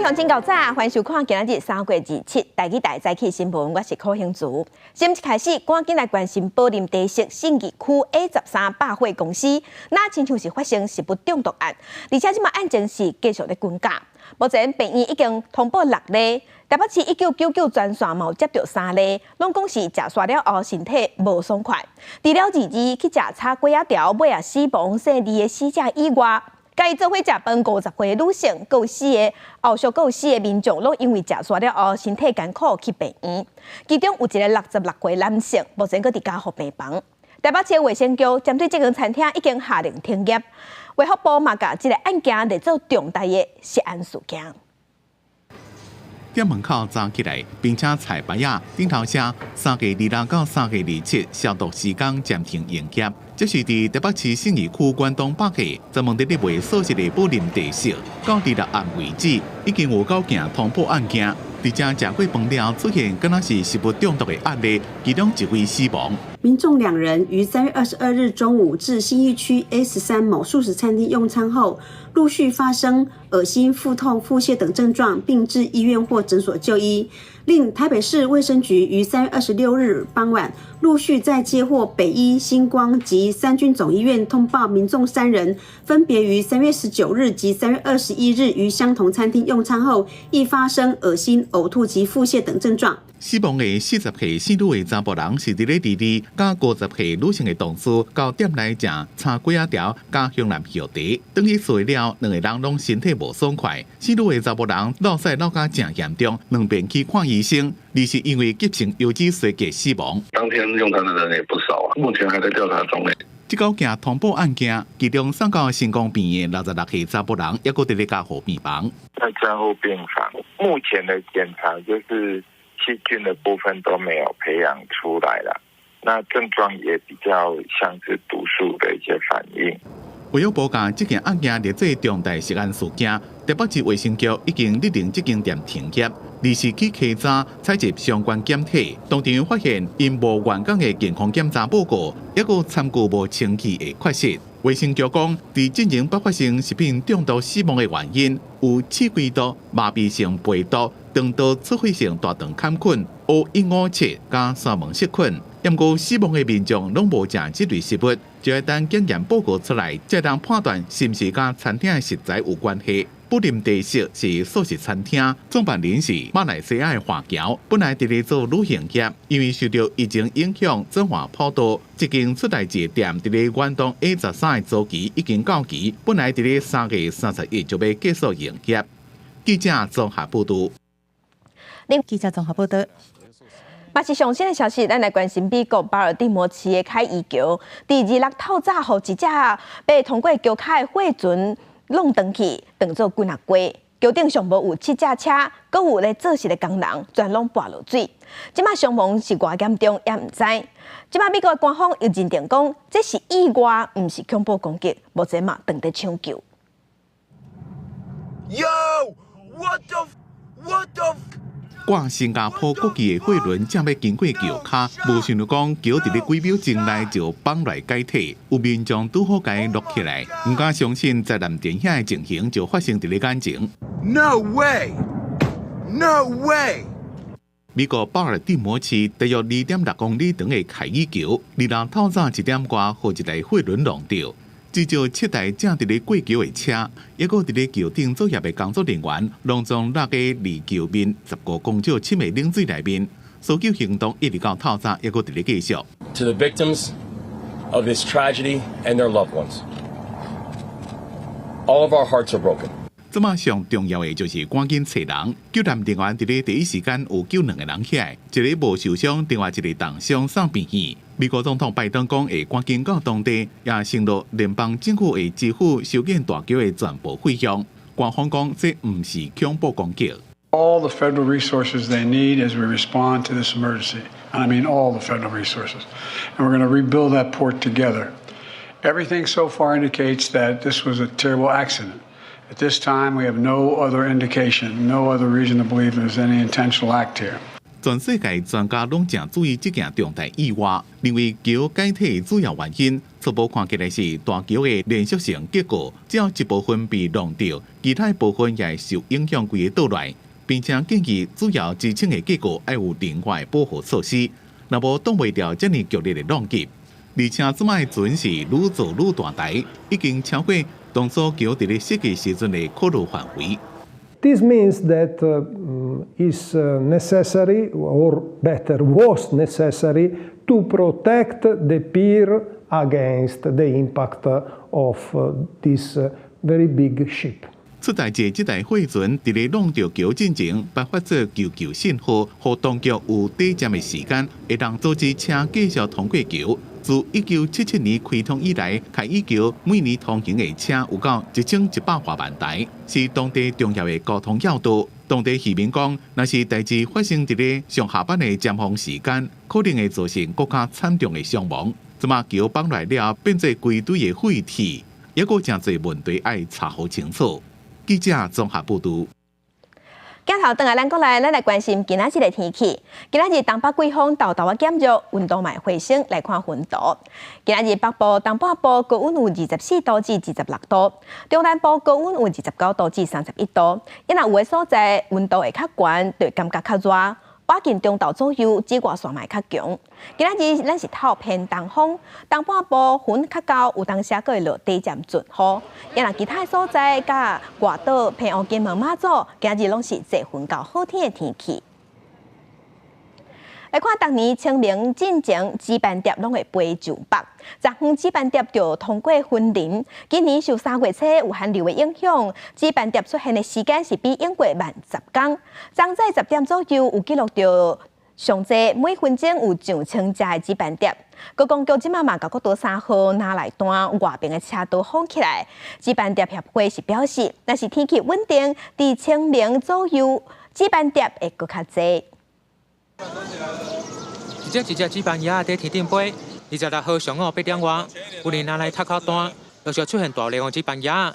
各位乡亲到早，欢迎收看今日3月27台记台早起新闻，我是柯兴竹。新闻一开始，赶紧来关心宝林地设信义区 A13百货公司，那亲像是发生食物中毒案，而且这码案件是继续在滚价。目前病院已经通报6例，台北市1999专线嘛有接到3例，拢讲是食煞了后身体无爽快。除了日去食炒粿仔条尾啊死亡姓李的死者以外，甲伊做伙食饭50岁的女性，有4个后续有4个民众，拢因为食煞了后身体艰苦去病院。其中有一个66岁男性，目前搁伫家护病房。台北市卫生局针对这间餐厅已经下令停业。卫福部嘛，甲这个案件列做重大的涉案事件。店门口站起来，并且彩牌仔顶头写3月26到3月27消毒时间暂停营业。这是伫台北市信义区关东百货专门伫咧卖素食的宝林地设，到26案为止，已经有9件通报案件。伫遮食过饭了出现敢若是食物中毒的案例，其中1位死亡。民众2人于3月22日中午至信义区 A13某素食餐厅用餐后，陆续发生恶心、腹痛、腹泻等症状，并至医院或诊所就医。另台北市卫生局于3月26日傍晚，陆续在接获北医、星光及三军总医院通报，民众3人分别于3月19日及3月21日于相同餐厅用餐后，亦发生恶心、呕吐及腹泻等症状。死亡的40岁姓吕的查甫人是伫咧弟弟，甲50岁女性的同事到店内食炒粿仔条加香兰肉茶，等去睡了，2个人拢身体无爽快。姓吕的查甫人落屎落甲正严重，2遍去看医生，而是因为急性腰肌衰竭死亡。当天用餐的人也不少啊，目前还在调查中呢。这9件通报案件，其中送到成功病院66岁查甫人，也搁伫咧家护病房。在加护病房，目前的检查就是细菌的部分都没有培养出来了，那症状也比较像是毒素的一些反应。卫生部将这件案件列做重大涉案事件，台北市卫生局已经勒令这间店停业。24起稽查采集相关检体，当场发现因无完工的健康检查报告，也有参照无清气的缺失。卫生局讲，伫进行爆发性食品中毒死亡的原因有刺激毒、麻痹性背毒、肠道出血性大肠杆菌、乌鹦鹉切加沙门氏菌。不过死亡的民众拢无食这类食物，就要等检验报告出来，才能判断是不是甲餐厅的食材有关系。宝林地设是素食餐厅，创办人是马来西亚的华侨，本来伫咧做旅行业，因为受到疫情影响，转换跑道。这间出代志店伫咧远东 A13的早期已经到期，本来伫咧3月30日就要结束营业。记者综合报道。记者综合报道。嘛是上新的消息，咱来关心美国巴尔的摩市的凯伊桥，第26透早后一只被通过桥卡的货船弄登去，当做几啊龟。桥顶上无有7架车，阁有咧做事的工人，全拢跋落水。即马伤亡是偌严重也毋知。即马美国的官方又认定讲，这是意外，毋是恐怖攻击，目前嘛正在抢救。Yo, what the? 挂新加坡国旗的货轮正要经过桥卡，无想到讲桥伫咧几秒钟内就崩来解体，有民众拄好甲伊落起来，唔敢相信在南电遐的情形就发生伫咧眼前。No way! No way! 美国巴尔的摩市大约2.6公里长的凯伊桥，26透早1点外，互一台货轮撞到。至少7台正伫咧过桥的车，也个伫咧桥顶作业的工作人员，拢总落喺离桥面15公尺深的冷水内面。搜救行动一直到透早，也个伫咧继续。To the victims of this tragedy and their loved ones, all of our hearts are broken. 这马上重要的就是赶紧找人，救援人员伫咧第一时间有救2个人起来，一个无受伤，另外一个重伤送病院。美国总统拜登讲会赶紧到当地，也承诺联邦政府会支付修建大桥的全部费用。官方讲这唔是恐怖攻击。All the federal resources they need as we respond to this emergency. And I mean all the federal resources. And we're going to rebuild that port together. Everything so far indicates that this was a terrible accident. At this time, we have no other indication, no other reason to believe there's any intentional act here. 全世界专家拢正注意这件重大意外，认为桥解体主要原因初步看起来是大桥的连续性结构，只要一部分被弄掉，其他部分也会受影响规个倒来，并且建议主要支撑的结构要有另外保护措施，若无挡袂掉这么剧烈的浪击。而且即摆船是愈做愈大台，已經超過當初橋伫咧設計時陣嘅考慮範圍。This means that is necessary, or better, was necessary to protect the pier against the impact of this very big ship. 出代志即台货船伫咧弄着桥进前，颁发做救信号，互当局有短暂的時間，會當阻止車繼續通過橋。自1977年開通以來，凱爾橋每年通行的車有到1100多萬台，是當地重要的交通要道。當地漁民講，若是代志發生伫咧上下班的尖峰時間，可能會造成更加慘重的傷亡。即馬橋崩來了，變做規堆的廢鐵，還佫真濟問題要查好清楚。記者綜合報道。鏡頭轉來，咱過來，咱來關心今仔日的天氣。今仔日東北季風豆豆啊減弱，溫度嘛回升，來看溫度。今仔日北部、東半部高溫有24度至26度，中南部高溫有29度至31度。因若有的所在溫度會較懸，對感覺較熱。晚近中晝左右，紫外線嘛較強。今仔日咱是透偏東風，東半部雲較高，有當時還會落短暫陣雨。因若其他所在，甲外島、澎湖、金門、馬祖，今仔日攏是濟雲到好天的天氣。來看，逐年清明進前，紙板碟攏會飛上北，昨昏紙板碟就通過雲林。今年受3月初有寒流的影響，紙板碟出現的時間是比英國慢10天。昨早10點左右有記錄到上濟每分鐘有上千隻的紙板碟。高公局即馬嘛，甲國道3號拿來單外邊的車道封起來。紙板碟協會是表示，若是天氣穩定，佇清明左右，紙板碟會佫較濟。一隻紙板鴨在天頂飛，26號上午8點外，有人拿來塔口單，陸續出現大量的紙板鴨。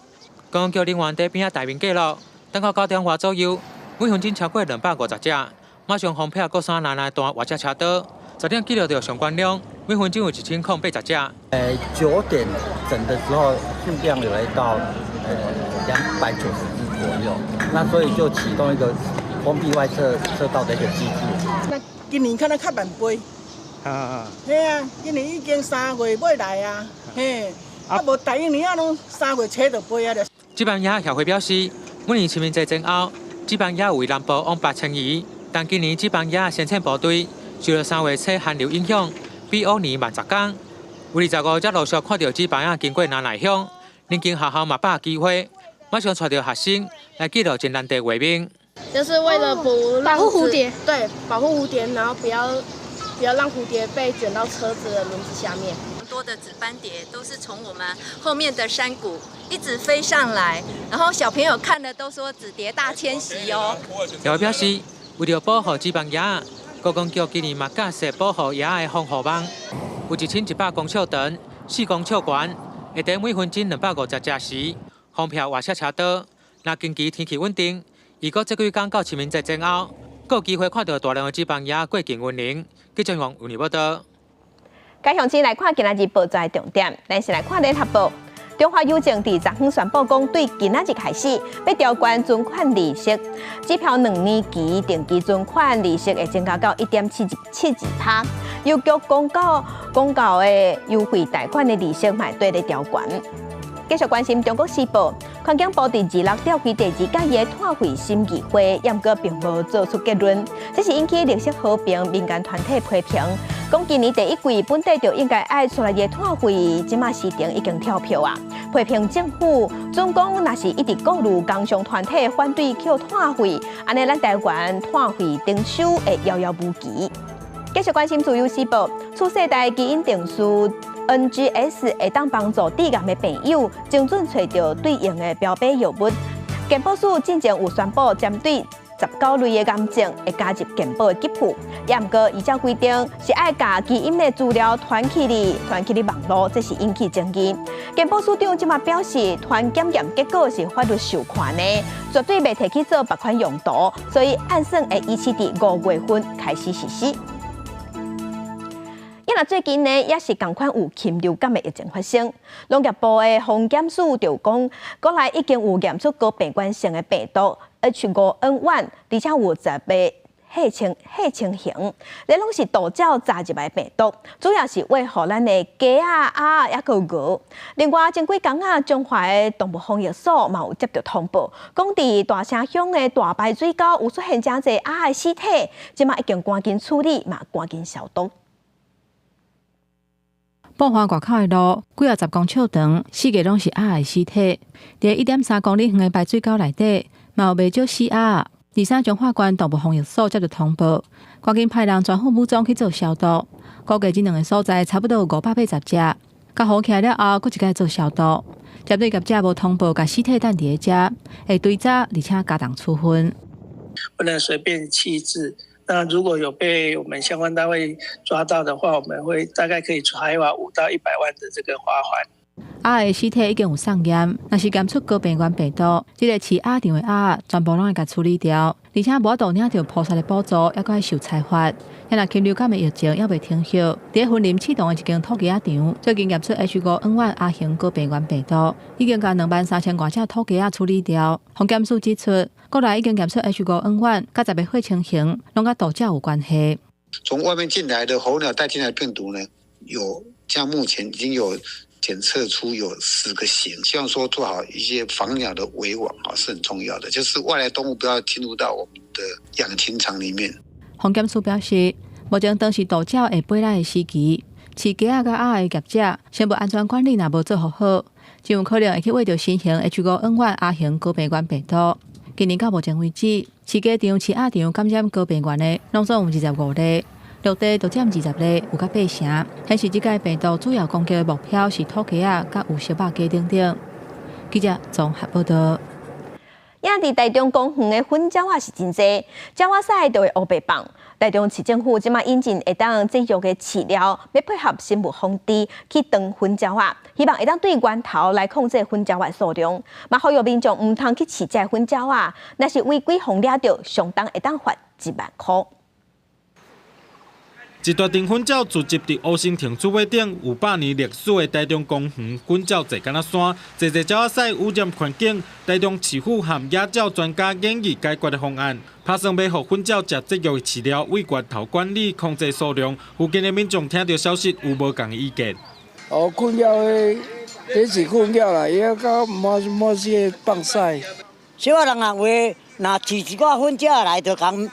公叫人員在邊仔大面記錄，等到9點外左右，每分鐘超過250隻，馬上封票各山拿來單或者車道。10點記錄到上關量，每分鐘有1080隻。9點整的時候，數量有來到290隻左右，那所以就啟動一個封閉外側車道的一個機制。那今年可能較慢飛，嘿啊，今年已經3月尾來啊，嘿，啊無大一年啊，攏3月初就飛啊。紙板鴨協會表示，每年清明節前後，紙板鴨為南部往北遷移，但今年紙板鴨先遣部隊受到3月初寒流影響，比往年慢10天。為25日陸續看到紙板鴨經過南來鄉，臨近學校嘛把握機會，馬上帶着學生來記錄真難得畫面。就是為了保護蝴蝶，對，保護蝴蝶，然後不要讓蝴蝶被捲到車子的輪子下面。很多的紙斑蝶都是從我們後面的山谷一直飛上來，然後小朋友看了都說紙蝶大遷徙哦。又表示為了保護紙板鴨，高公局今年嘛架設保護鴨的防護網，有1100公尺長、4公尺懸，會在每分鐘250隻時，封票外側車道。若近期天氣穩定，如果這幾天到清明節前後，還有機會看到大量的紙板鴨過境雲林。記者王有年報道。該向前來看今仔日報紙重點，咱先來看聯合報。中華郵政伫昨昏宣布講，對今仔日開始要調關存款利息，支票2年期定期存款利息會增加到1.72%。郵局公告的優惠貸款的利息嘛對咧調關。繼續關心中國時報，環境部第26召開第2屆嘅碳費審議會，不過並無做出結論，這是引起綠色和平民間團體批評。講今年第一季本地就應該愛出來嘅碳費，即馬市場已經跳票啊！批評政府總講，若是一直鼓勵工商團體反對扣碳費，安尼咱台灣碳費徵收會遙遙無期。繼續關心自由時報，次世代基因定序。NGS 會當幫助致癌的朋友精準找到對應的標靶藥物。健保署之前有宣布，針對19类的癌症会加入健保的给付，也毋过依照规定是爱把基因的资料传去网络，这是引起争议。健保署长即马表示，团检验结果是法律授权的，绝对袂提去做别款用途，所以按算会依次伫5月份开始实施。那最近呢，也是同款有禽流感的疫情发生。农业部的防检署就讲，国内已经有验出高病原性的病毒 H5N1， 而且有10个血清型，这拢是杜照杂入来的病毒，主要是为互咱的鸡鸭也个鹅。另外，前几天中华的动物防疫所嘛有接到通报，讲伫大城乡的大排水沟有出现真侪鸭的尸体，即马已经赶紧处理嘛，赶紧消毒。爆发外口的路，几10公尺长，4个拢是鸭的尸体。伫1.3公里远的排水沟内底，嘛有袂少死鸭。第三中华县动物防疫所接到通报，赶紧派人全副武装去做消毒。估计这2个所在差不多有580只，甲好起来了后，佫一摆做消毒。针对业者无通报，甲尸体等伫遮，会追查而且加重处分。不能随便弃置。那如果有被我们相关单位抓到的话，我们会大概可以裁罚5到100万的这个罚款。鸭的尸体已经有送验，若是检出高病原病毒，这个饲鸭场的鸭全部拢会甲处理掉，而且无法度领到菩萨的补助，还佫要受裁罚。现在禽流感的疫情还未停息，伫婚林启动的一间土鸡鸭场，最近验出 H5N1 亚型高病原病毒，已经甲23000多只土鸡鸭处理掉。防检署指出，国内已经验出 H5N1 甲10个血清型，拢甲杜照有关系。从外面进来的候鸟带进来的病毒呢，像目前已经有检测出有10个型，希望说做好一些防鸟的围网是很重要的，就是外来动物不要进入到我们的养禽场里面。防检署表示，目前当时杜照会飞来的时期，饲鸡仔甲鸭的业者，生物安全管理若无做好，真有可能会去喂到新型 H5N1 亚型高病原病毒。今年到目前为止，饲鸡场、饲鸭场感染高病原的，拢总有25例。陆地就占20例，有甲8成，显示这届病毒主要攻击的目标是土鸡仔、甲有小肉鸡等。记者综合报道。亚伫台中公园的粉鸟仔是真济，鸟仔屎就会乌白放。台中市政府即马引进会当制约的饲料，要配合生物防治去断粉鸟仔，希望会当对源头来控制粉鸟仔数量。嘛，呼吁民众唔通去饲这粉鸟仔，若是违规防掠到，相当会当罚1万块。一大群粉鸟聚集伫乌心亭厝尾顶有100年历史的台中公园粉鸟坐干那山，坐鸟仔屎污染环境。台中市府和野鸟专家建议解决的方案，打算要互粉鸟食节约的饲料，为源头管理控制数量。附近的民众听到消息有无共意见？粉鸟的，这是粉鸟啦，伊要到某些放屎。小人啊，话若饲一寡粉鸟来，就讲。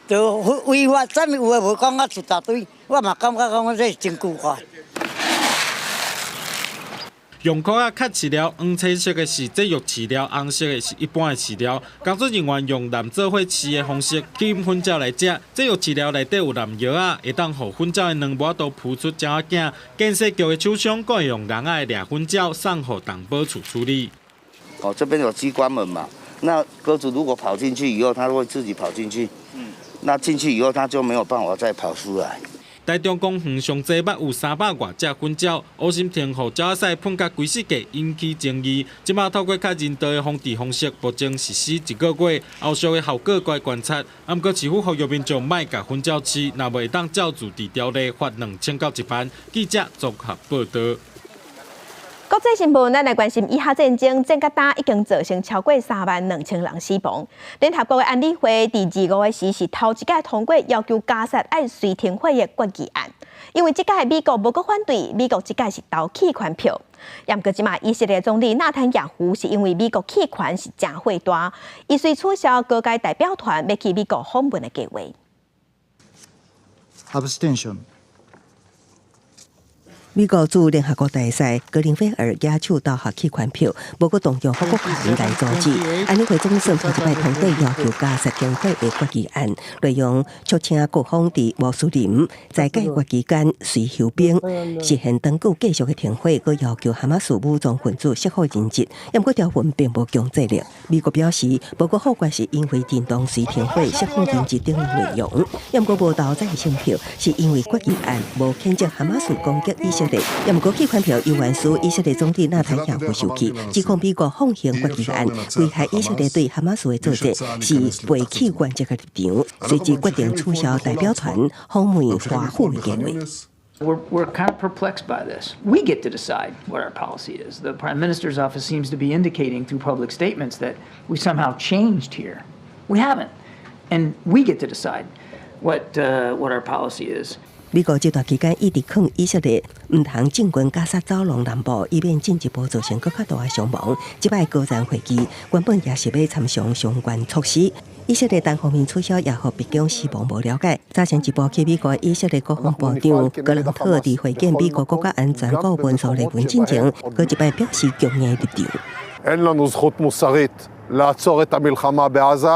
就违法，啥物有诶无讲啊一大堆，我嘛感觉讲这是真旧法。用壳啊较饲料，黄青色的是节约饲料，红色的是一般的饲料。工作人员用蓝做伙饲的方式吸引粉鸟来食，节约饲料内底有蓝药啊，会当互粉鸟的卵膜都孵出鸟仔囝。建设局的厂商佫会用人仔的掠粉鸟送互动保处处理。这边有机关门嘛，那鸽子如果跑进去以后，它会自己跑进去。那进去以后，它就没有办法再跑出来。台中公园上济捌有300多只粉鸟，乌心亭互鸟仔屎喷甲规世界引起争议。即马透过较人道的防治方式，目前实施1个月，后续的效果该观察。不过市府呼吁民众莫甲粉鸟饲，若袂当照住地条例，罚2000到1万。记者综合报道。国际新闻，咱来关心以下战争，加达已经造成超过32000人死亡。联合国的安理会第25个时是头一届通过要求加沙爱随停火的决议案，因为这届美国无阁反对，美国这届是投弃权票。也毋过即马以色列总理纳坦雅胡是因为美国弃权是真火大，伊遂取消各界代表团要去美国访问的计划。Abstention. 美国驻联合国大使格林菲尔亚手到核弃权票，无过动用法国函来阻止。安理会总算头一摆通过要求加沙停火的决议案，内容促请各方伫穆斯林在解决期间随休兵，实现长久继续的停火，佮要求哈马斯武装分子释放人质。不过条文并无强制力。美国表示，报告法官是因为电动随停火释放人质等内容，不过无投赞成票，是因为决议案无谴责哈马斯攻击以色列。不过弃权票由原属以色列总理纳坦雅胡受气，指控美国奉行决议案，危害以色列对哈马斯的作战，是背弃原则的立场，随即决定取消代表团访问华府的计划。We're kind of perplexed by this. We get to decide what our policy is. The Prime Minister's office seems to be indicating through public statements that we somehow changed here. We haven't. And we get to decide what our policy is. 美国这段期间一直抗以色列唔通进军加沙走廊南部，以免进一步造成更较大的伤亡。这摆高层会议原本也是要参详相关措施。以色列单方面取消也和北京死亡无了解。早前一部去美国以色列国防部长格兰特伫会见美国国家安全顾问苏利文进前，佮一摆表示强硬立场。אין לנו זכות מוסרית לעצור את המלחמה בעזה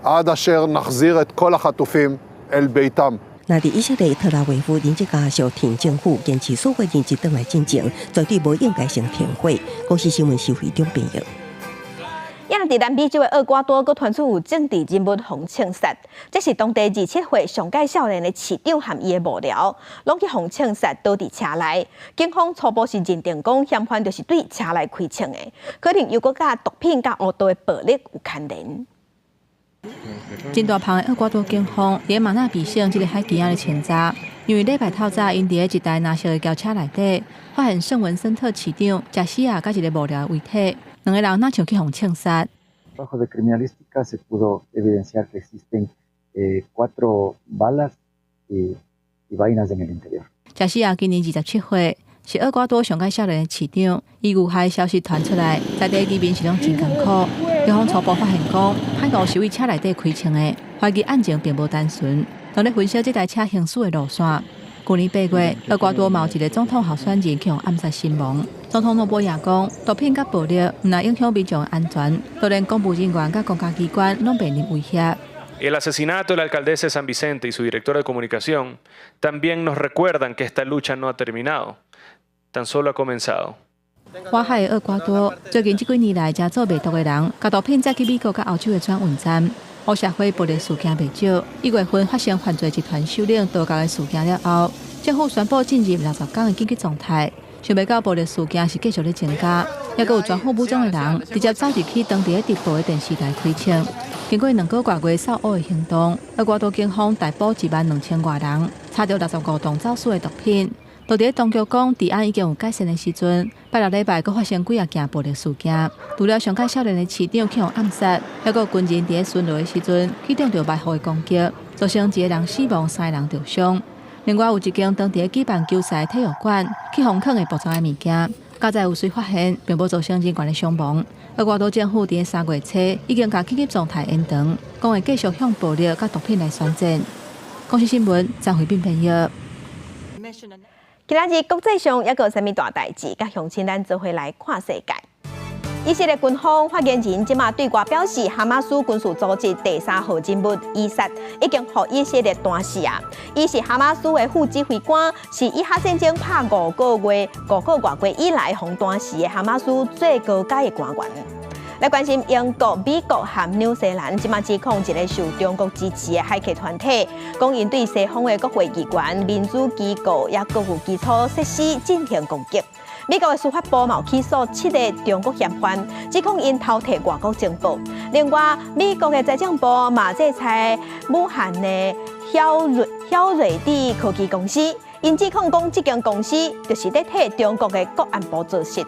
עד אשר נחזיר את כל החטופים אל ביתם. 那伫以色列特拉维夫临时加小挺政府坚持所有人质回来进行，绝对无应该成停火。公司新闻是非常平庸。亚伫南美洲的厄瓜多，佮传出有政治人物互枪杀，这是当地27岁上届少年的市长和伊的幕僚，拢去互枪杀倒伫车内。警方初步是认定讲嫌犯就是对车内开枪的，可能又佮甲毒品甲恶毒的暴力有牵连。真大胖的厄瓜多警方伫马纳比省这个海基亚的前闸，因为礼拜透早因伫一台拿小的轿车内底，发现圣文森特市长贾西亚甲一个幕僚遗体，两个人哪像去互枪杀。Trabajo de criminalística se pudo evidenciar que existen 4 balas y vainas en el interior. 贾西亚今年27岁。是厄瓜多上届少年的市长，伊遇害消息传出来，在地居民是拢真艰苦。警方初步发现讲，歹徒是为车内底开枪的，怀疑案情并无单纯，当咧分析这台车行驶的路线。去年8月，厄瓜多有一个总统候选人去暗杀身亡。总统诺波也讲，毒品甲暴力唔但影响民众的安全，就连公务人员甲公家机关拢面临威胁。El asesinato de la alcaldesa de San Vicente y su director de comunicación también nos recuerdan que esta lucha no ha terminado.tan solo ha comenzado. 花海的厄瓜多最近这几年来，真做卖毒的人，甲毒品载去美国甲欧洲的转运站，黑社会暴力事件袂少。1月份发生犯罪集团首领倒教的事件了后，政府宣布进入60天的紧急状态。想袂到暴力事件是继续咧增加，也佫有全副武装的人直接走入去当地的直播的电视台开枪。经过2个多月扫恶的行动，厄瓜多警方逮捕12000多人，查到65栋走私的毒品。就伫当局讲，治安已经有改善的时阵，拜六礼拜佫发生几件暴力事件，除了上届少年的市长去互暗杀，还佫军人伫巡逻的时阵启动着埋伏的攻击，造成1个人死亡，3个人受伤。另外有一间当地举办球赛体育馆去互藏的爆炸的物件，较早有随发现，并无造成人员的伤亡。厄瓜多政府伫3月初已经把紧急状态延长，讲会继续向暴力甲毒品来宣战。公司新闻张惠斌编译。今仔日国际上还有啥物大代志？甲乡亲咱做伙来看世界。以色列军方发言人即马对外表示，哈马斯军事组织第3号人物以撒已经互以色列断死啊！伊是哈马斯的副指挥官，是以哈战争拍5个月以来互断死的哈马斯最高阶的官员。来关心英国、美国和纽西兰，即马指控一个受中国支持的海客团体，讲因对西方的国会议员、民主机构也各有基础设施进行攻击。美国的司法部嘛起诉7个中国嫌犯，指控因偷摕外国情报。另外，美国的财政部嘛制裁武汉的晓瑞迪科技公司，因指控讲这间公司就是在替中国的国安部做事。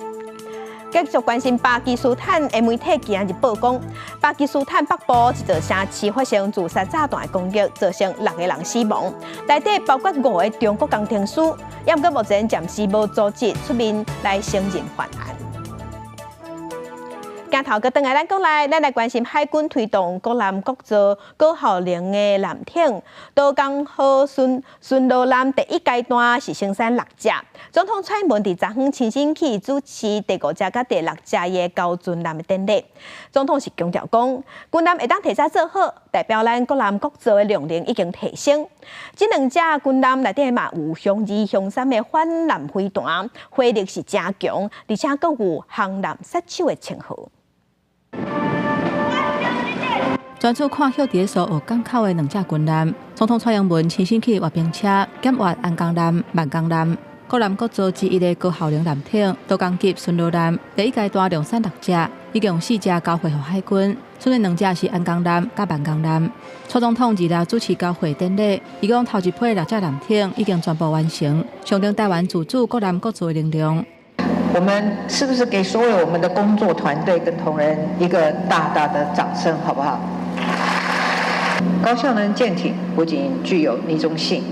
继续关心巴基斯坦的媒体今日报讲，巴基斯坦北部一座城市发生自杀炸弹的攻击，造成6个人死亡，内底包括5个中国工程师，也不过目前暂时无组织出面来承认犯案。今镜头个转来咱国内，咱来关心海军推动国南国造高效能的舰艇岛港号顺路舰第一阶段是生产6只。总统蔡英文伫昨昏亲身去主持第5只甲第6只的交船舰的典礼。总统是强调讲，军舰会当提早做好，代表咱国南国造的量能已经提升。这2只军舰内底嘛有向2向3的反舰飞弹，火力是真强，而且阁有航舰杀手的称号。专注看晓伫所有港口的2只军舰，总统蔡英文亲身去阅兵车检阅安江舰、万江舰。国南国造之一的高效能舰艇岛港级顺路舰第一阶段量产6只，一共4只交会予海军，剩的2只是安江舰甲万江舰。蔡总统日主持交会典礼，伊讲头一批6只舰艇已经全部完成，象征台湾自主国南国造的能量。我们是不是给所有我们的工作团队跟同仁一个大大的掌声，好不好？高效能舰艇不仅具有逆中性、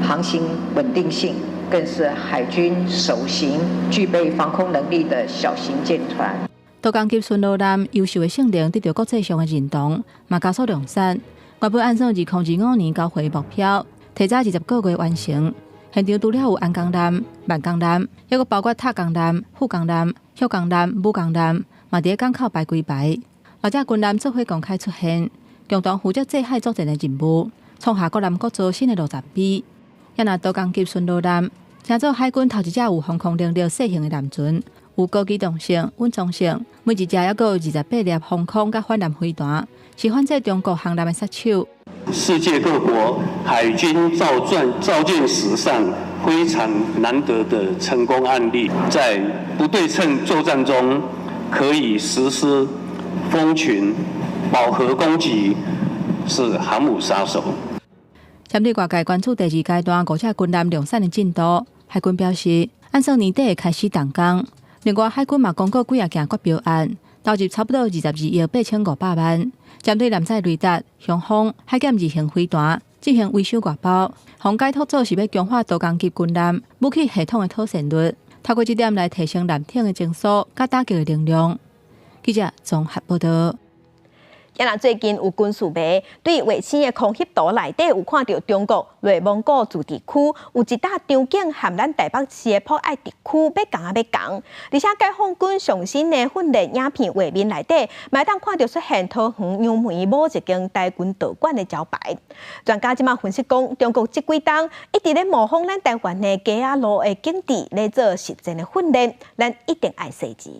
航行稳定性，更是海军首型具备防空能力的小型舰船。岛港级顺路舰优秀的性能得到国际上的认同，嘛加速量产。原本按照2025年交会目标，提早20个月完成。现场除了有安江舰、万江舰，还包括塔江舰、富江舰、孝江舰、武江舰，嘛伫港口排几排。6只军舰做伙公开出现，共同负责制海作战的任务，创下国南国造新的路站比。也若岛港级顺路舰，成做海军头一只有防空能力小型的舰船，有高机动性、稳重性，每一只还阁有28粒防空甲反舰飞弹，是反制中国航舰的杀手。世界各国海军造舰史上非常难得的成功案例，在不对称作战中可以实施蜂群、饱和攻击，是航母杀手。针对外界关注第2阶段5只军舰量产的进度，海军表示，按照年底会开始动工。另外，海军嘛公告几件国标案，投入差不多22亿8500万。针对舰载雷达、雄风、海剑2型飞弹进行维修外包，宏解拓组是要强化岛港级军舰武器系统的妥善率，透过这点来提升舰艇的精速甲打击的能量。记者综合报道。也若最近有军事迷对卫星的空翕图内底有看到中国内蒙古自治区有一搭场景和咱台北市的博爱地区要共，而且解放军上新的训练影片画面内底，嘛当看到出现桃园杨梅某一间台军道馆的招牌。专家即马分析讲，中国这几冬一直咧模仿咱台湾的街仔路的景致来做实战的训练，咱一定爱细致。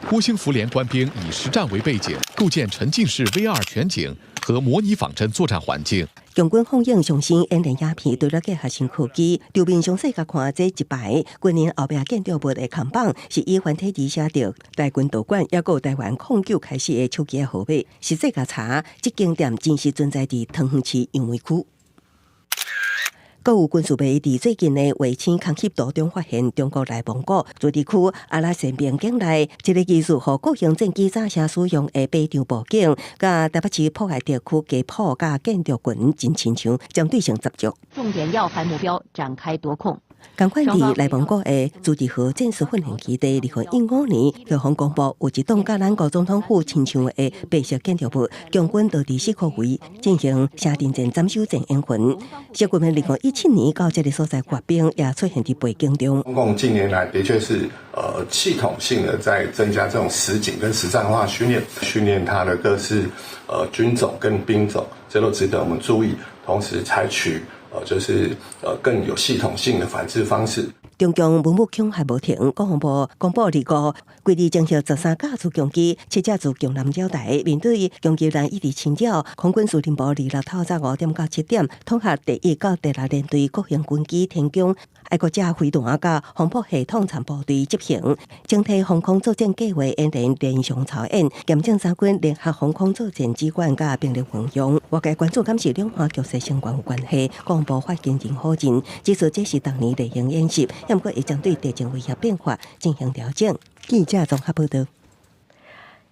郭兴福联官兵以实战为背景，构建沉浸式 VR 全景和模拟仿真作战环境。共军放映上新演练影片，对了结合新科技，周边详细甲看这一排军人后壁建筑物的看板，是以繁体字写着台军道馆，也有台湾09开始的手机号码。实际甲查，这间店真实存在伫桃园市杨梅区。各有军事迷伫最近的卫星空翕图中发现，中国内蒙古自治区阿拉善边境内一个技术和国营战机早车使用的北场布景，甲台北市破坏地区街铺甲建筑群真亲像，针对性十足。重点要害目标展开夺控。同款伫内蒙古的自治区战术训练基地，2015年国防公布有一栋甲咱国总统府亲像的白色建筑物，共军就伫4区位进行下定战斩首战演训。小军们2017年到这个所在阅兵，也出现伫背景中。中共近年来的确是系统性的在增加这种实景跟实战化训练它的各式军种跟兵种，这都值得我们注意。同时采取更有系统性的反制方式。中共文武强还无停，国防部公布25规日征召13架次强机，7架自强南鸟台。面对攻击咱一直侵扰，空军司令部26头早5点到7点，统合第1到第6联队国营军机天宫、爱国者飞弹甲防爆系统参部队执行整体防空作战计划演练连续操演，验证三军联合防空作战指管甲兵力运用。外界关注敢是两岸局势相关有关系，国防部发言人否认，指出这是当年例行演习。不过会针对地震威胁变化进行调整。记者综合报道。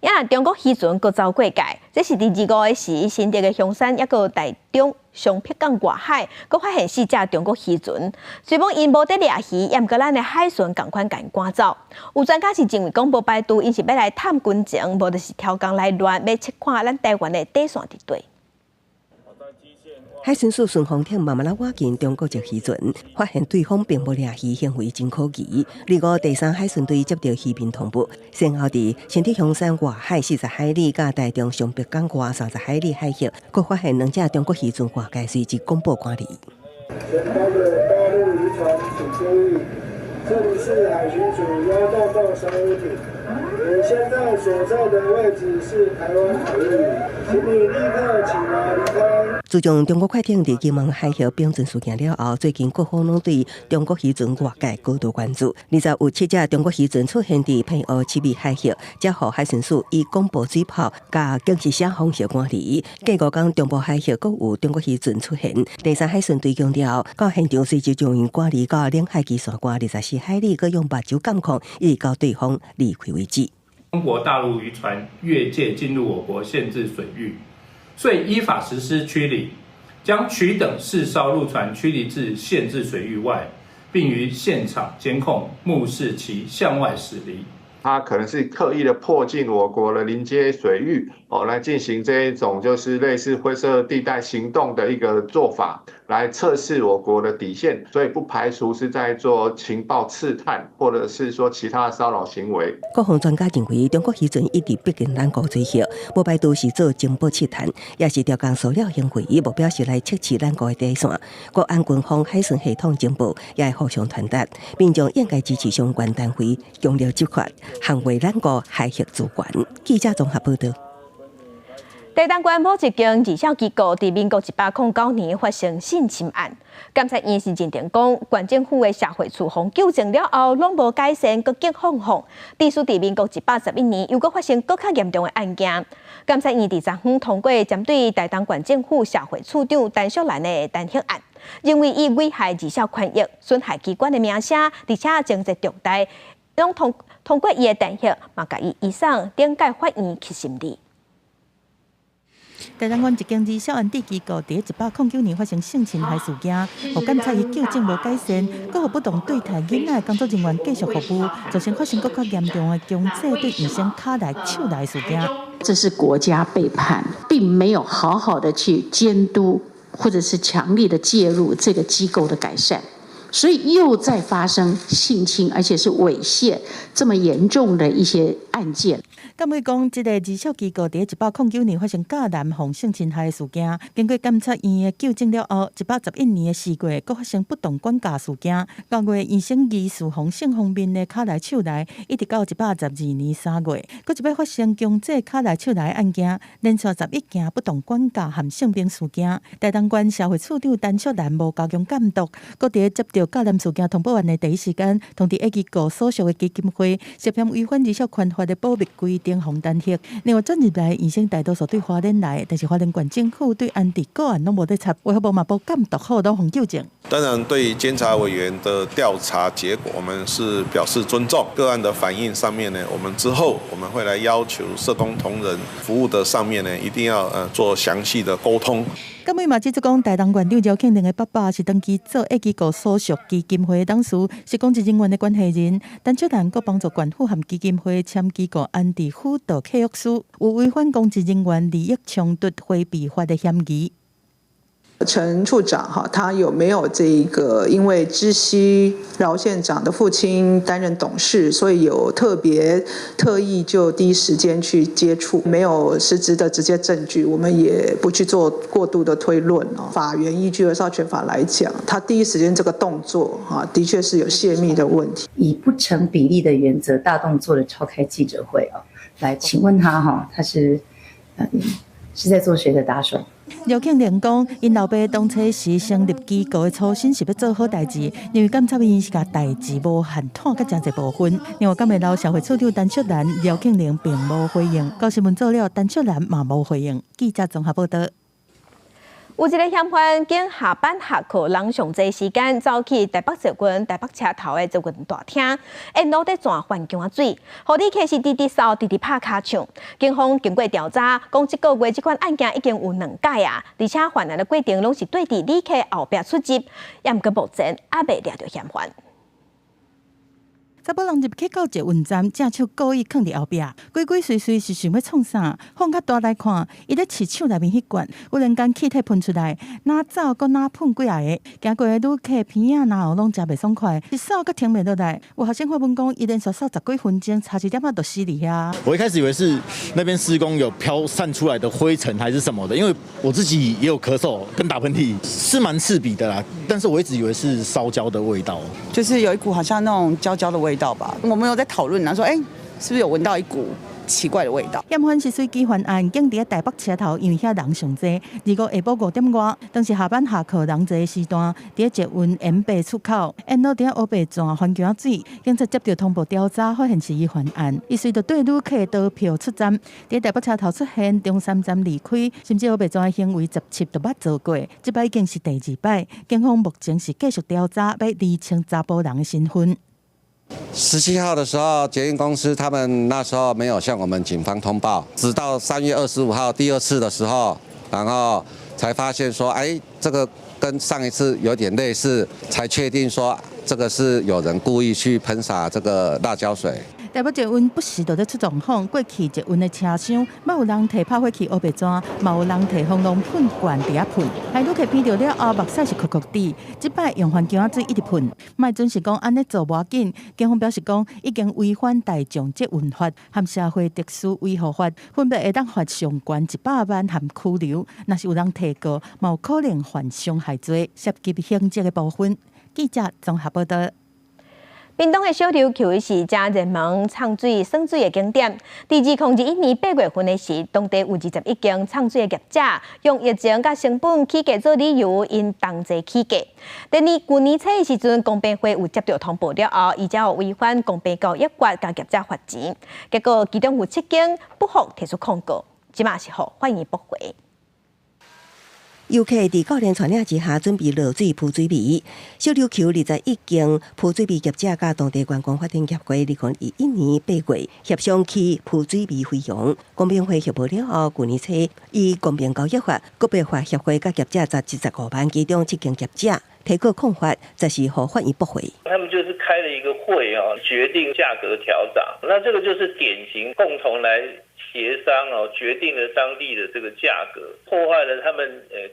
也若中国渔船搁遭过界，这是伫25个时，新竹的香山也搁台中上碧港外海，搁发现4只中国渔船。虽讲因无得掠鱼，也毋过咱的海巡共款甲因赶走。有专家是认为讲无排除因是要来探军情，无就是挑工来乱，要切看咱台湾的底线伫对。海巡署巡防艇慢慢挖进中国籍渔船，发现对方并无掠鱼行为真可疑。25第3海巡队接到渔民通报，先后伫新竹香山外海40海里，甲台中上碧港外30海里海域，各发现2只中国渔船挂界，随即公布管理。前方的大陆渔船请注意，这里是海巡署1大道商务艇，你现在所在的位置是台湾海域，请你立刻起来离开。自从中国快艇伫金门海峡兵阵事件了后，最近各方拢对中国渔船外界高度关注。20有7只中国渔船出现伫澎湖7米海峡，才互海巡署以广播水炮甲警示声方式管理。过5天，中部海峡阁有中国渔船出现。第3海巡队强调，到现场随即将因管理到领海基线外24海里，阁用目睭监控，一直到对方离开为止。中国大陆渔船越界进入我国限制水域，遂依法实施驱离，将取等4艘陆船驱离至限制水域外，并于现场监控目视其向外驶离。他可能是刻意的迫近我国的临接水域来进行这一种就是类似灰色地带行动的一个做法，来测试我国的底线，所以不排除是在做情报刺探，或者是说其他的骚扰行为。各方专家认为，中国渔船一直逼近咱国水峡，无排除是做情报刺探，也是调工骚扰行为，目标是来测试咱国的底线。国安军方海巡系统情报也会互相传达，民众应该支持相关单位强力执法，捍卫咱国海峡主权。记者综合报道。台东县某一间二小机构伫民国109年发生性侵案，监察院是认定讲，县政府的社会处方纠正了后，拢无改善，佫激放放。至于伫民国111年又佫发生佫较严重的案件，监察院第3方通过针对台东县政府社会处长陈淑兰的弹劾案，认为伊危害儿少权益、损害机关的名声，而且情节重大，拢通过伊的弹劾，嘛甲伊移送顶届法院去审理。台东县一间二小安置机构伫109年发生性侵害事件，互监察院纠正无改善，佫互不当对待囡仔的工作人员继续服务，造成发生佫较严重的强制对医生脚内、手内事件。这是国家背叛，并没有好好的去监督，或者是强力的介入这个机构的改善，所以又在发生性侵，而且是猥亵这么严重的一些案件。监委讲，这个二小机构伫109年发生假男防性侵害的事件，经过监察院的纠正了后，111年4月，佫发生不当管教事件。9月，医生疑似防性方面的脚内、手内，一直到112年3月，佫一摆发生强制脚内、手内的案件，连续11件不当管教和性平事件。台东县社会处长陈淑兰无加强监督，佫伫接到假男事件通报案的第一时间，通知机构所属的基金会涉嫌违反儿少权法的保密规定，红弹劾。另外，转入来医生大多数对花莲来，但是花莲县政府对安迪个案拢无得插，卫福部嘛无监督好，拢互纠正。当然，对监察委员的调查结果，我们是表示尊重。个案的反应上面呢，我们之后我们会来要求社工同仁服务的上面呢，一定要做详细的沟通。监委嘛指出讲，台东县长姚庆玲的爸爸是登记做机构所属基金会的董事，是公职人员的关系人。陈淑兰阁帮助县府和基金会签机构安置辅导契约书，有违反公职人员利益冲突回避法的嫌疑。陈处长他有没有这个因为知悉饶县长的父亲担任董事，所以有特意就第一时间去接触，没有实质的直接证据，我们也不去做过度的推论。法院依据儿少权法来讲，他第一时间这个动作的确是有泄密的问题。以不成比例的原则，大动作的召开记者会来请问他是在做谁的打手？姚庆玲讲，因老爸当初是成立机构的初心是要做好代志，因为监察院是甲代志无限摊甲真侪部分。另外，监委老社会处长陈淑兰、姚庆玲并无回应。高新闻做了，陈淑兰嘛无回应。记者综合报道。有一个嫌犯经下班下课人上济时间，走去台北捷运台北车头的捷运大厅，沿路在转环江水，互你开始滴滴扫、滴滴拍卡唱。警方经过调查，讲这个月这款案件已经有2起啊，而且犯案的过程拢是对伫李客后壁出击，也毋过目前还未抓到嫌犯。查某人入去到捷运站，正手故意放伫后壁，鬼鬼祟祟是想要创啥？放较大来看，伊咧饲手内面迄罐，忽然间气体喷出来，哪走搁哪喷几下个，行过的旅客鼻啊哪后拢食袂爽快，一扫搁停袂落来。有学生发问讲，伊连续扫10几分钟，差1点仔就死伫遐。我一开始以为是那边施工有飘散出来的灰尘还是什么的，因为我自己也有咳嗽跟打喷嚏，是蛮刺鼻的啦。但是我一直以为是烧焦的味道，就是有一股好像那种焦焦的味道吧。我们有在讨论说，是不是有闻到一股奇怪的味道？嫌犯是随机犯案，竟伫台北车头，因为遐人上济。下午5点外，当时下班下课人济的时段，伫捷运延北出口，沿路伫乌白转环江水，警察接到通报调查，发现是伊犯案。伊随着对旅客倒票出站，伫台北车头出现，中山站离开，甚至乌白转的行为17都捌做过。这摆已经是第2摆，警方目前是继续调查，要厘清查甫人的身份。17号的时候，捷运公司他们那时候没有向我们警方通报，直到3月25号第2次的时候，然后才发现说，这个跟上一次有点类似，才确定说这个是有人故意去喷洒这个辣椒水。台北捷运不时就在出状况，过去捷运的车厢，嘛有人摕泡火器乌白砖，嘛有人摕风浪喷罐伫遐喷，害旅客闻到了后，目屎是酷酷滴。这摆用环江水一直喷，卖准是讲安尼做无要紧。警方表示讲，已经违反大众捷运法和社会特殊维护法，分别会当罚上悬100万和拘留。若是有人提告，嘛有可能犯伤害罪，涉及刑责的部分。记者综合报道。屏东的小琉球是真热门畅水耍水的景点。第2021年8月份的时，当地有21间畅水的业者用疫情甲成本起价做理由，因同齐起价。去年初的时阵，公平会有接到通报了后，而且有违反公平交易法，甲业者罚钱。结果其中有7间不服提出控告，即马是互欢迎驳回。游客伫教练带领之下，准备落水铺水皮。小琉球21间铺水皮业者甲当地观光发展协会2021年8月协商起铺水皮费用。公平会协报了后，去年初以公平交易法、个别化协会甲业者砸75万，其中7间业者提告控罚，则是互法院驳回。他们就是开了一个会决定价格调涨，那这个就是典型共同来协商决定了当地的这个价格，破坏了他们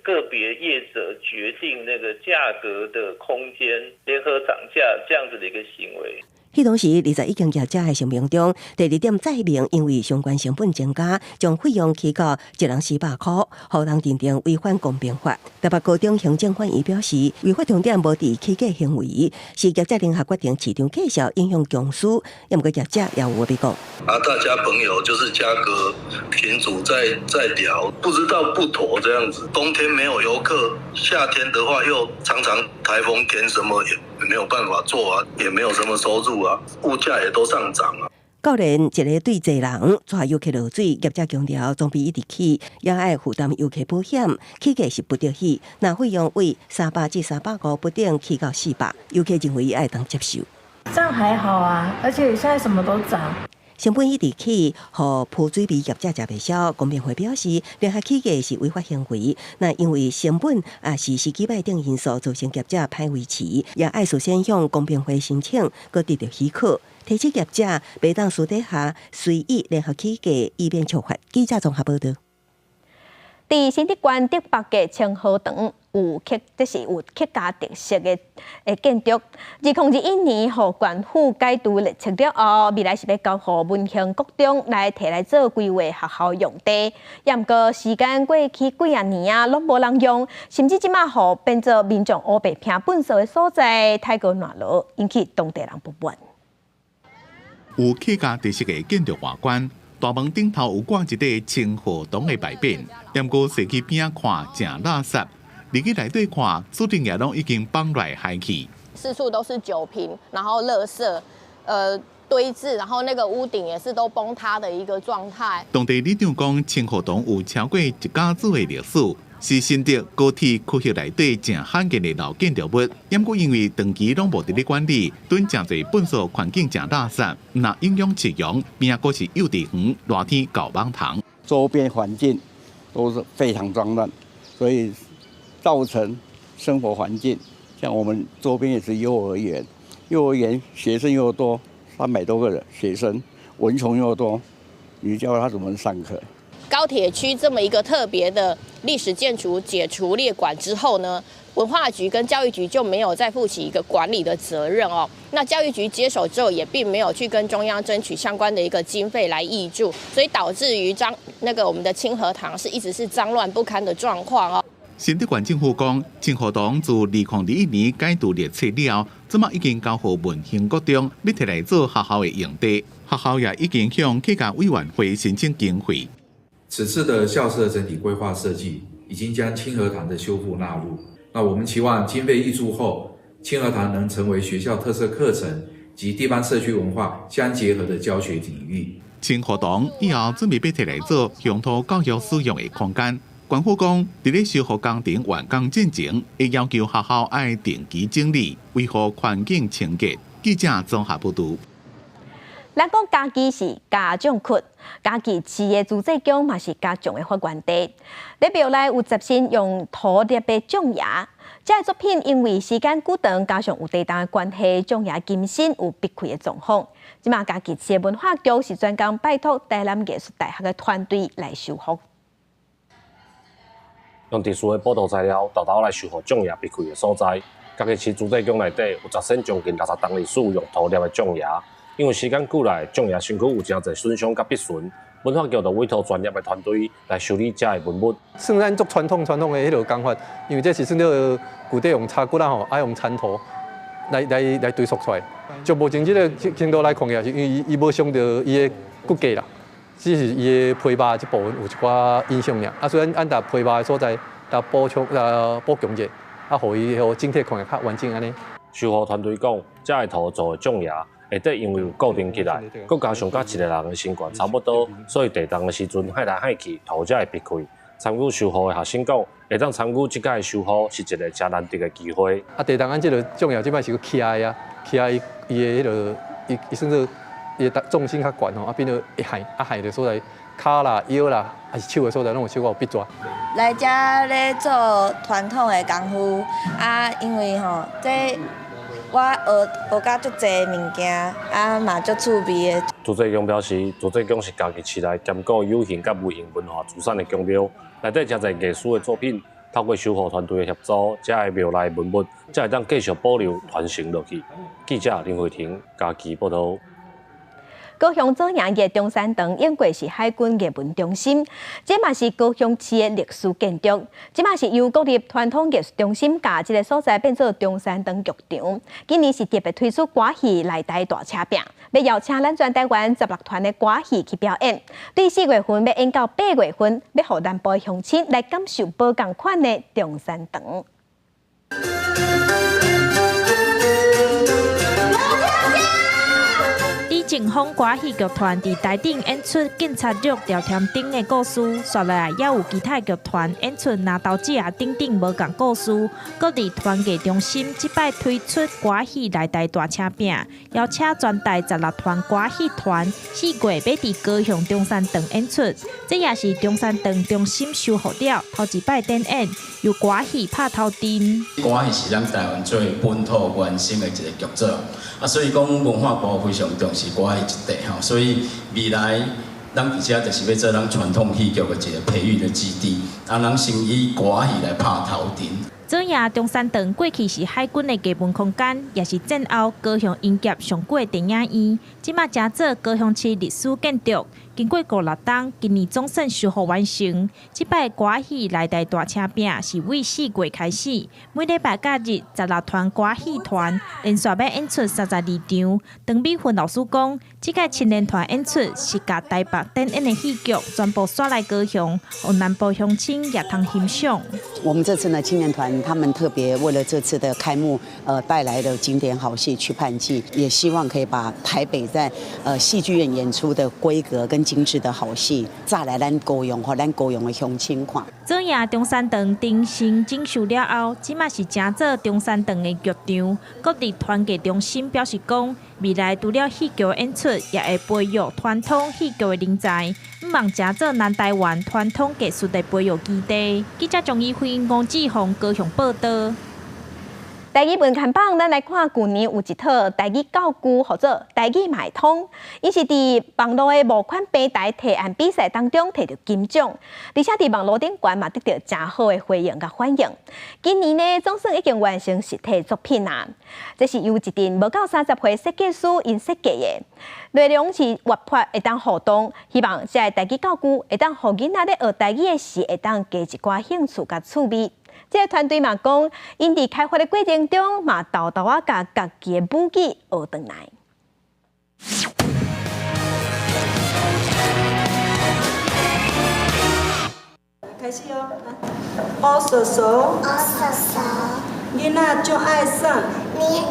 个别业者决定那个价格的空间，联合涨价这样子的一个行为。迄当时21间业者的声明中，第2点载明，因为相关成本增加，将费用起到1人400块，互人认定违反公平法。台北高中行政法院表示，违法重点无伫起价行为，是业者联合决定市场介绍影响强势，也毋过业者也有话要讲。大家朋友就是价格群组在聊，不知道不妥这样子。冬天没有游客，夏天的话又常常台风天，什么也没有办法做啊，也没有什么收入啊，物价也都上涨啊。教练一个对济人带游客落水，业者强调装备一直起，也爱负担游客保险，起价是不得起，那费用为300至350不等，起到400，游客认为爱当接受。这样还好啊，而且现在什么都涨。成本一直起，互铺水皮业者食袂消。公平会表示，联合起价是违法行为。那因为成本也是司机摆等因素造成业者歹维持，也爱事先向公平会申请，搁得到许可。提醒业者袂当私底下随意联合起价，以免触法。记者综合报道。伫新竹县竹北嘅清河塘这是有客家特色嘅建筑。2021年，互县府改图列册了后，未来是要交予文兴国中来摕来做规划学校用地。也毋过时间过去几啊年啊，拢无人用，甚至即马互变做民众乌白拼粪扫嘅所在，太过软弱，引起当地人不满。有客家特色嘅建筑外观。大门顶头有挂一块清河塘的牌匾，不过社区边看正垃圾，入去内底看，注定也拢已经放来海去。四处都是酒瓶，然后垃圾，堆置，然后那个屋顶也是都崩塌的一个状态。当地里长讲，清河塘有超过1家子的历史。是新竹高铁区域内底正罕见的老建筑物，不过因为长期拢无伫咧管理，囤真侪粪扫环境正垃圾，那影响市容，边个是幼稚园、热天搞网堂，周边环境都是非常脏乱，所以造成生活环境，像我们周边也是幼儿园，幼儿园学生又多，300多个人学生，蚊虫又多，你教他怎么上课？高铁区这么一个特别的历史建筑解除列管之后呢，文化局跟教育局就没有再负起一个管理的责任哦。那教育局接手之后，也并没有去跟中央争取相关的一个经费来挹注，所以导致于我们的清河堂一直是脏乱不堪的状况哦。新竹县政府讲，清河堂自2021年改图列册了，即马已经交予文兴国中，要摕来做学校的用地。学校也已经向客家委员会申请经费。此次的校舍整体规划设计已经将清河堂的修复纳入。那我们期望经费挹注后，清河堂能成为学校特色课程及地方社区文化相结合的教学领域。清河堂以后准备要摕来做乡土教育使用的空间。官府讲，伫咧修复工程完工进前，会要求学校爱定期整理，维护环境清洁。记者综合报道。咱讲家己是家长窟，家己饲的朱济公嘛是家长的发源地。咧庙内有10身用土捏的象牙，这个作品因为时间久长，加上有地动的关系，象牙金身有必开的状况。即马家己饲的文化局是专工拜托台南艺术大学的团队来修复。用特殊的报道材料，豆豆来修复象牙必开的所在。家己饲朱济公内底有10身将近60吨历史用土捏的象牙。因为时间久来，象牙身躯有真侪损伤甲必损，文化局就委托专业的团队来修理这的文物。算咱足传统的迄落工法，因为这是算到古代用叉骨啦吼，爱用铲土来堆塑出来。就目前这个程度来看起来，是因为伊无伤到伊的骨架啦，只是伊的皮肉这部分有一寡影响尔。所以按搭皮肉的所在，来补强者，互伊整体看起来较完整安尼。修复团队讲，这的土做的象牙。会得因为固定起来，佮加上甲一个人的身高差不多，所以地动的时阵害来害去，土才会避开。参与修复的学生讲，会当参与即届的修复是一个真难得的机会。地动按这个象牙即摆是起来啊，起来伊的迄落，伊算做伊的重心较悬吼，变到会害的所在，骹啦、腰啦，还是手的所在，拢有小可有必抓。来遮咧做传统的功夫因为这。我学到足侪物件，嘛足趣味的。朱济公表示，朱济公是家己饲来兼顾有形甲无形文化资产的公庙，内底真侪艺术的作品，透过修复团队的协助，这个庙内文物才会当继续保留传承落去。记者林慧婷家己报道。高雄左营的中山堂应过是海军艺文中心，这嘛是高雄市的历史建筑。这嘛是由国立传统艺术中心甲这个所在变做中山堂剧场。今年是特别推出歌戏内台大车饼，要邀请咱全台湾16团的歌戏去表演。对4月份要演到8月份，要互南部的乡亲来感受无同款的中山堂。警方歌戏剧团伫台顶演出《警察局调添顶》的故事，刷来也有其他剧团演出拿刀子啊等等无共故事。各地团艺中心即摆推出歌戏内台大车饼，邀请全台16团歌戏团4月要伫高雄中山堂演出。这也是中山堂中心修复了头一摆展演，由歌戏拍头阵。歌戏是咱台湾最本土原生的一个剧种，所以讲文化部非常重视歌戏一块，所以未来咱而且就是要做咱传统戏剧的一个培育的基地，咱先以歌戏来拍头阵。左营中山堂过去是海军的艺文空间，也是战后高雄迎接上过的电影院。即马正做高雄市历史建筑，经过56冬，今年总算修复完成。即摆歌戏内台大车饼是为4月开始，每礼拜假日16团歌戏团连续要演出32场。唐美芬老师讲，即届青年团演出是甲台北展演的戏剧全部刷来高雄，让南部乡亲也通欣赏。我们这次呢，青年团他们特别为了这次的开幕，带来的经典好戏《去盼记》，也希望可以把台北在戏剧院演出的规格跟更精致的好戏，再来咱高雄和咱高雄的乡亲看。昨夜中山堂定性整修了后，即马是正做中山堂的剧场。各地团结中心表示讲，未来除了戏剧演出，也会培育传统戏剧的人才，毋望正做南台湾传统艺术的培育基地。记者钟义辉、吴志宏高雄报道。台语文刊榜，咱来看去年有一套台语教具，或者台语买通，伊是伫网络的募款平台提案比赛当中摕到金奖，而且伫网络顶悬嘛得到真好的回应甲反应。今年呢，总算已经完成实体作品啦。这是由一阵无到30岁设计师因设计的，内容是活泼，会当互动，希望这台语教具会当互囡仔咧学台语的时，会当加一寡兴趣甲趣味。这个团队嘛讲，因伫开发的过程中嘛，豆豆啊，甲家己的武艺学转来。开始哦，乌叔叔，囡仔就爱耍，你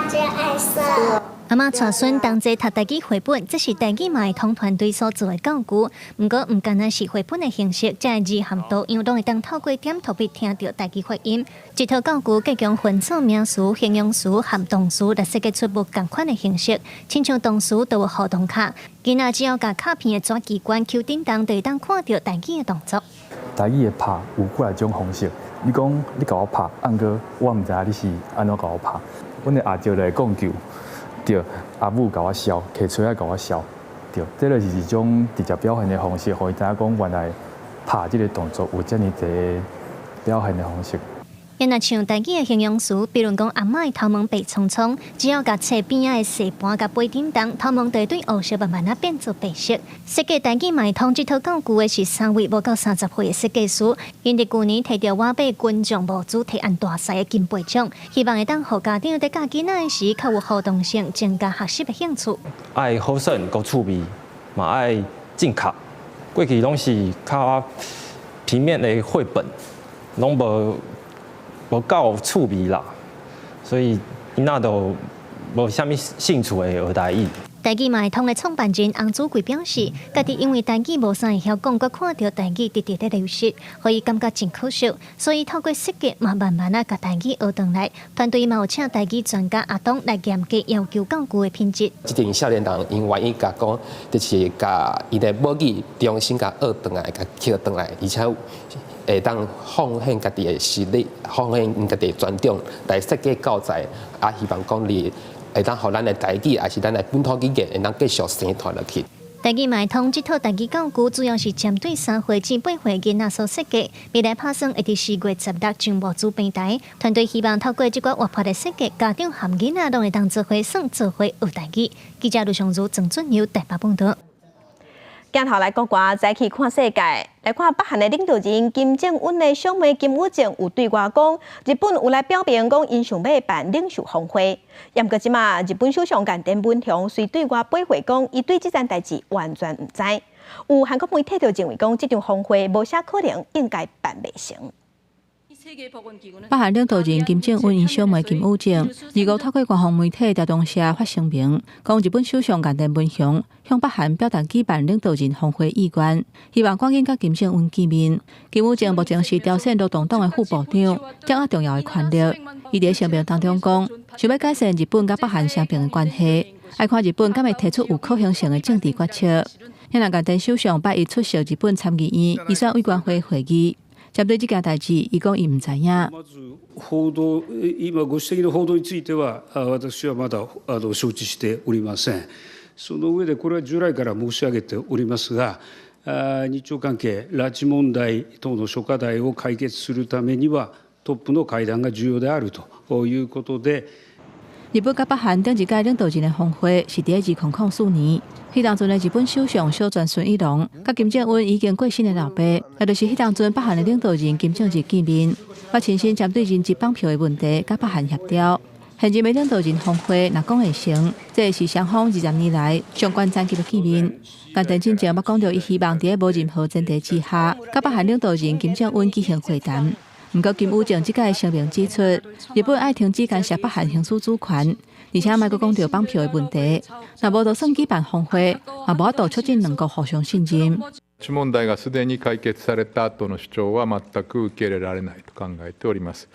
就爱耍。阿嬷带孙同齐读台语绘本，这是台语买通团队所做的教具。不过，唔单单是绘本的形式，这字含图样拢会当透过点图笔听到台语发音。这套教具加强分组名词、形容词和动词来设计出不同款的形式，亲像动词都有互动卡，囡仔只要甲卡片的抓机关扣叮当，就会当看到台语的动作。台语的拍有几来种方式，你讲你甲我拍，按个我唔知你是安怎甲我拍，阮的阿舅就会讲究。对，阿母甲我笑，摕锤仔甲我笑，对，这就是一种直接表现的方式，互伊知影讲原来拍这个动作有这么一个表现的方式。也若像台语的形容词，比如讲阿嬷的头毛白葱葱，只要甲册边仔的细盘甲杯叮当，头毛就会对黑色慢慢变做白色。设计台语买通这套教具的是3位无到30岁的设计师，因伫去年摕到我被群众无主提案大赛的金杯奖，希望会当互家长在教囡仔的时较有互动性，增加学习的兴趣。爱好耍够趣味，嘛爱正确。过去拢是较平面的绘本，拢无够趣味啦，所以囡仔都无啥物兴趣的学台语。台语买通的创办人洪祖贵表示，家己因为台语无啥会晓讲，佮看到台语直直在流失，所以感觉真可惜。所以透过设计，嘛慢慢啊，甲台语学转来。团队嘛有请台语专家阿东来严格要求教具的品质。这阵少年人因愿意甲讲，就是甲伊的母语重新甲学转来，甲吸转来，而且会当奉献家己的实力，奉献家己的专长来设计教材，啊，希望讲你会当互咱的台语，还是咱的本土语言，会当继续生传落去。台语买通这套台语教具，主要是针对3岁至8岁囡仔所设计。未来拍算会伫4月16日上幕主平台。团队希望透过这个活泼的设计，家长和囡仔拢会当做伙算做伙学台语。记者卢尚如、郑准由台北报道。镜头来国外，再去看世界，来看北韩的领导人金正恩的小妹金与正有对外讲，日本有来表明讲因想要办领袖峰会。不过即马日本首相菅田文雄虽对外避讳讲，伊对这件代志完全唔知。有韩国媒体就认为讲，这场峰会无啥可能应该办袂成。北韩领导人金正恩因小妹金与正，25透过官方媒体调动社发声明，讲日本首相菅田文雄向北韩表达举办领导人峰会意愿，希望赶紧甲金正恩见面。金与正目前是朝鲜劳动党的副部长，掌握重要的权力。伊伫声明当中讲，想要改善日本甲北韩双边的关系，爱看日本敢会提出有可行性的政治决策。现在菅田首相8日出席日本参议院预算委员会会议。针对这件代志，伊讲伊唔知影。報道今ご指摘の報道については、私はまだ承知しておりません。その上でこれは従来から申し上げておりますが、日朝関係、拉致問題等の諸課題を解決するためにはトップの会談が重要であるということで。日本甲北韩顶一届领导人的峰会是伫2004年，迄当阵的日本首相小泉纯一郎甲金正恩已经过身的老爸，也就是迄当阵北韩的领导人金正日见面，我亲身针对人质绑票的问题甲北韩协调。现任的领导人峰会若讲会成，这是双方20年来上关层级的见面。菅田真正捌讲到，伊希望伫无任何前提之下，甲北韩领导人金正恩举行会谈。不过金与正即届声明指出，日本爱停止干涉北韩行使主权，而且莫阁讲到绑票的问題，若無就算舉辦峰會，也無法度促進兩國互相信任。拉致問題がすでに解決された後の主張は全く受け入れられないと考えております。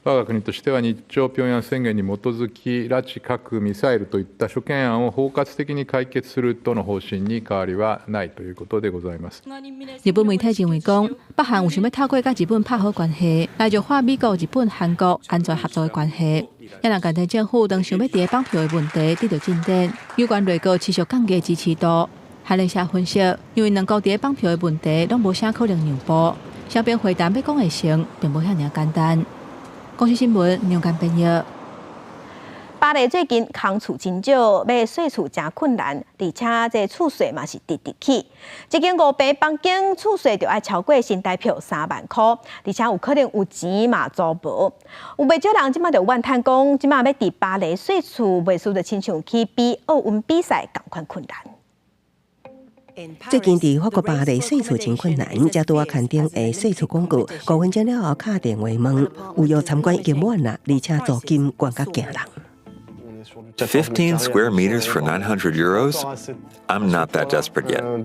我が国としては日朝平壌宣言に基づき拉致核ミサイルといった諸懸案を包括的に解決するとの方針に変わりはないということでございます。日本媒體認為講，北韓有想要透過甲日本拍好關係，來弱化美國、日本、韓國安全合作的關係。也讓關西政府當想要佇綁票的問題得到進展，有關內閣持續降低支持度。韓聯社分析，因為兩國佇綁票的問題攏無啥可能讓步，雙邊會談要講會成，並無遐爾簡單。公視新聞兩間編譯。巴黎最近空厝真少，要洗厝真困難，而且這厝稅嘛是直直起。一間5平房間厝稅就要超過新台幣3萬塊，而且有可能有錢嘛租無。有袂少人即馬就怨嘆講，即馬要佇巴黎洗厝，袂輸得親像去比奧運比賽同款困難。最近伫法國巴黎洗厝真困難，才拄啊看頂的洗厝廣告，5分鐘了後敲電話問，有約參觀已經滿啦，而且租金貴甲驚人。15 square meters for €900? I'm not that desperate yet.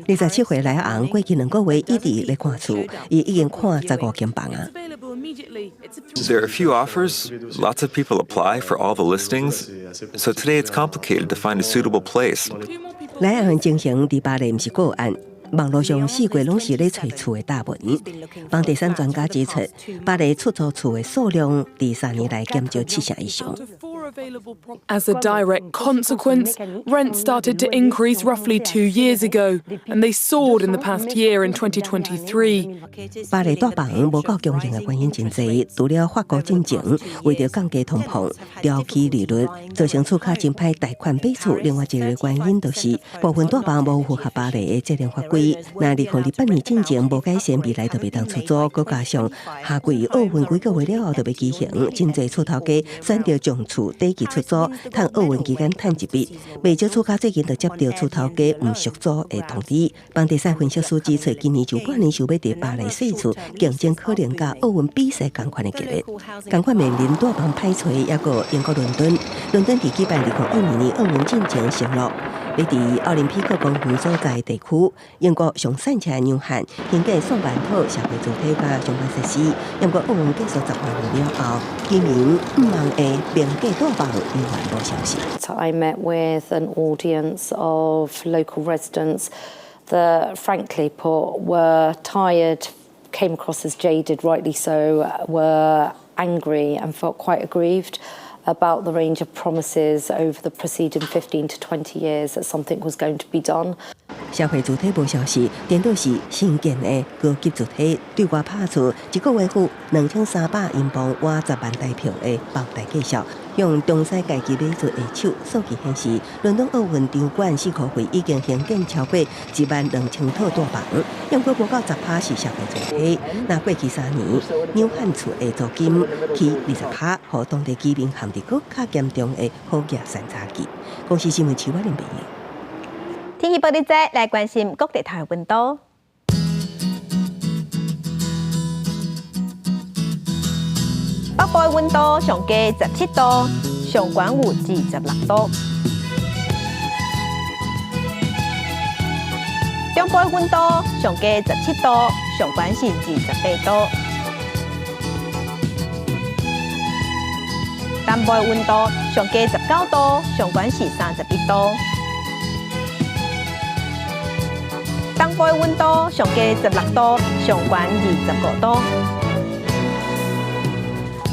27歲來昂過去2個月一直咧看厝，伊已經看15間房啊。There are a few offers, lots of people apply for all the listings, so today it's complicated to find a suitable place. 來昂情形伫巴黎毋是個案。網絡上四月攏是咧找厝的大文，房地產專家指出，巴黎出租厝的數量第3年來減少7成以上。As a direct consequence, rents started to increase roughly 2 years ago, and they soared in the past year in 2023. 巴黎大房無夠供應的原因真濟，除了法國進前為咗降低通膨、調起利率，造成厝價真歹貸款買厝。另外一個原因就是部分大房無符合巴黎的質量法規。那2028年之前無改善，未來就袂當出租，佮加上下季奧運幾個月了後就要舉行，真濟厝頭家選擇將厝短期出租，趁奧運期間賺一筆。未少厝家最近就接到厝頭家唔續租的通知。房地產分析師指出，今年上半年想要佇巴黎洗厝，競爭可能甲奧運比賽同款的激烈。同款面臨大房歹找，也個英國倫敦佇舉辦2012年奧運進前承諾。你伫奧林匹克公園所在地區，英國上散車牛漢興建數萬套社會主體甲相關設施。英國奧運結束10萬年了後，居民唔望會並購大房永遠無消息。I met with an audience of local residents that, frankly put, were tired, came across as jaded, rightly so, were angry and felt quite aggrieved about the range of promises over the preceding 15 to 20 years that something was going to be done. 社會主體無消息，顛倒是新建的高級主體對外拍出一個月付2300英鎊換10萬台票的包台介紹。用中西階級買出的手數據顯示，倫敦奧運場館4個月已經興建超過12000套大房，不過無夠10%是社會主體。那過去3年，紐漢厝的租金起20%，和當地居民陷入更加嚴重的貨價上差期。公視新聞7月2日。天氣報道者來關心各地台溫度。北部嘅溫度上加17度，上關有26度；中部嘅溫度上加17度，上關是28度；南部嘅溫度上加19度，上關是31度；東部嘅溫度上加16度，上關25度。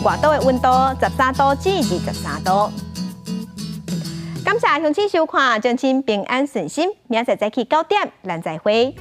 外島嘅溫度13度至23度。感謝鄉親收看，將親平安順心，明仔早起9點，咱再會。